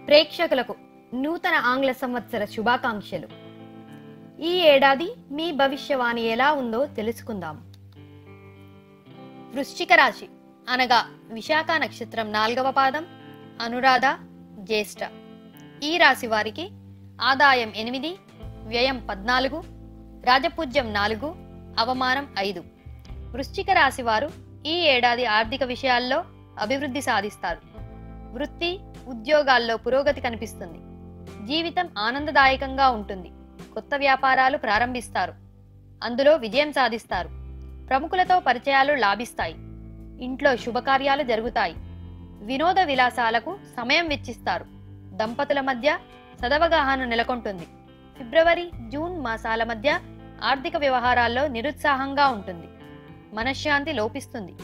ప్రేక్షకులకు నూతన ఆంగ్ల సంవత్సర శుభాకాంక్షలు. ఈ ఏడాది మీ భవిష్యవాణి ఎలా ఉందో తెలుసుకుందాం. వృశ్చిక రాశి అనగా విశాఖ నక్షత్రం 4వ పాదం, అనురాధ, జ్యేష్ఠ. ఈ రాశి వారికి ఆదాయం 8, వ్యయం 14, రాజపూజ్యం 4, అవమానం 5. వృశ్చిక రాశి వారు ఈ ఏడాది ఆర్థిక విషయాల్లో అభివృద్ధి సాధిస్తారు. వృత్తి, ఉద్యోగాల్లో పురోగతి కనిపిస్తుంది. జీవితం ఆనందదాయకంగా ఉంటుంది. కొత్త వ్యాపారాలు ప్రారంభిస్తారు. అందులో విజయం సాధిస్తారు. ప్రముఖులతో పరిచయాలు లాభిస్తాయి. ఇంట్లో శుభకార్యాలు జరుగుతాయి. వినోద విలాసాలకు సమయం వెచ్చిస్తారు. దంపతుల మధ్య సదవగాహన నెలకొంటుంది. ఫిబ్రవరి, జూన్ మాసాల మధ్య ఆర్థిక వ్యవహారాల్లో నిరుత్సాహంగా ఉంటుంది. మనశ్శాంతి లోపిస్తుంది.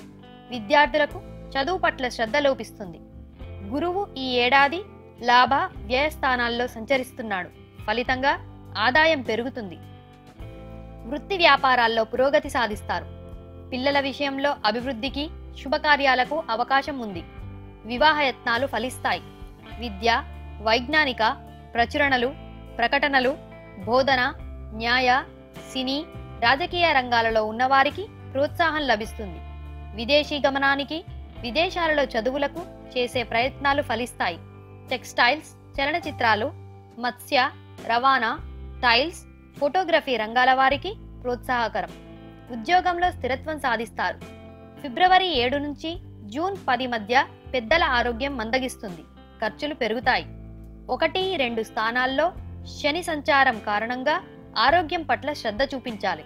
విద్యార్థులకు చదువు పట్ల శ్రద్ధ లోపిస్తుంది. గురువు ఈ ఏడాది లాభ వ్యయ స్థానాల్లో సంచరిస్తున్నాడు. ఫలితంగా ఆదాయం పెరుగుతుంది. వృత్తి వ్యాపారాల్లో పురోగతి సాధిస్తారు. పిల్లల విషయంలో అభివృద్ధికి, శుభకార్యాలకు అవకాశం ఉంది. వివాహ యత్నాలు ఫలిస్తాయి. విద్య, వైజ్ఞానిక ప్రచురణలు, ప్రకటనలు, బోధన, న్యాయ, సినీ, రాజకీయ రంగాలలో ఉన్నవారికి ప్రోత్సాహం లభిస్తుంది. విదేశీ గమనానికి, విదేశాలలో చదువులకు చేసే ప్రయత్నాలు ఫలిస్తాయి. టెక్స్టైల్స్, చలనచిత్రాలు, మత్స్య, రవాణా, టైల్స్, ఫోటోగ్రఫీ రంగాల వారికి ప్రోత్సాహకరం. ఉద్యోగంలో స్థిరత్వం సాధిస్తారు. ఫిబ్రవరి 7 నుంచి జూన్ 10 మధ్య పెద్దల ఆరోగ్యం మందగిస్తుంది. ఖర్చులు పెరుగుతాయి. 1, 2 స్థానాల్లో శని సంచారం కారణంగా ఆరోగ్యం పట్ల శ్రద్ధ చూపించాలి.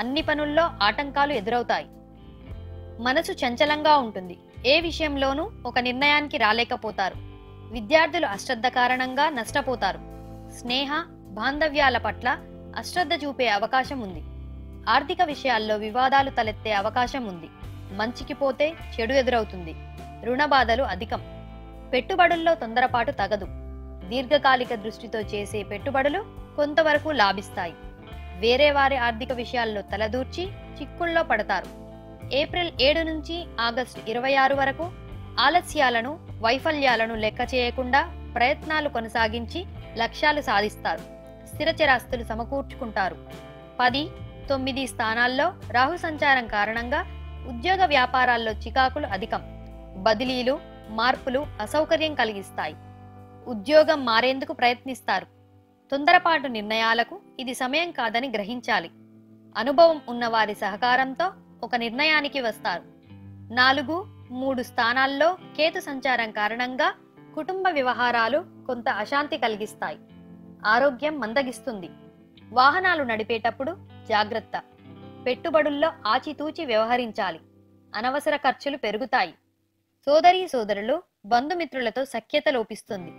అన్ని పనుల్లో ఆటంకాలు ఎదురవుతాయి. మనసు చంచలంగా ఉంటుంది. ఏ విషయంలోనూ ఒక నిర్ణయానికి రాలేకపోతారు. విద్యార్థులు అశ్రద్ధ కారణంగా నష్టపోతారు. స్నేహ, బాంధవ్యాల పట్ల అశ్రద్ధ చూపే అవకాశం ఉంది. ఆర్థిక విషయాల్లో వివాదాలు తలెత్తే అవకాశం ఉంది. మంచికి పోతే చెడు ఎదురవుతుంది. రుణ బాధలు అధికం. పెట్టుబడుల్లో తొందరపాటు తగదు. దీర్ఘకాలిక దృష్టితో చేసే పెట్టుబడులు కొంతవరకు లాభిస్తాయి. వేరే వారి ఆర్థిక విషయాల్లో తలదూర్చి చిక్కుల్లో పడతారు. ఏప్రిల్ 7 నుంచి ఆగస్టు 26 వరకు ఆలస్యాలను, వైఫల్యాలను లెక్క చేయకుండా ప్రయత్నాలు కొనసాగించి లక్ష్యాలు సాధిస్తారు. స్థిరచరాస్తులు సమకూర్చుకుంటారు. 10, 9 స్థానాల్లో రాహు సంచారం కారణంగా ఉద్యోగ వ్యాపారాల్లో చికాకులు అధికం. బదిలీలు, మార్పులు అసౌకర్యం కలిగిస్తాయి. ఉద్యోగం మారేందుకు ప్రయత్నిస్తారు. తొందరపాటు నిర్ణయాలకు ఇది సమయం కాదని గ్రహించాలి. అనుభవం ఉన్నవారి సహకారంతో ఒక నిర్ణయానికి వస్తారు. 4, 3 స్థానాల్లో కేతు సంచారం కారణంగా కుటుంబ వ్యవహారాలు కొంత అశాంతి కలిగిస్తాయి. ఆరోగ్యం మందగిస్తుంది. వాహనాలు నడిపేటప్పుడు జాగ్రత్త. పెట్టుబడుల్లో ఆచితూచి వ్యవహరించాలి. అనవసర ఖర్చులు పెరుగుతాయి. సోదరీ సోదరులు, బంధుమిత్రులతో సఖ్యత లోపిస్తుంది.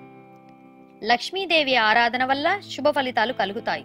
లక్ష్మీదేవి ఆరాధన వల్ల శుభ ఫలితాలు కలుగుతాయి.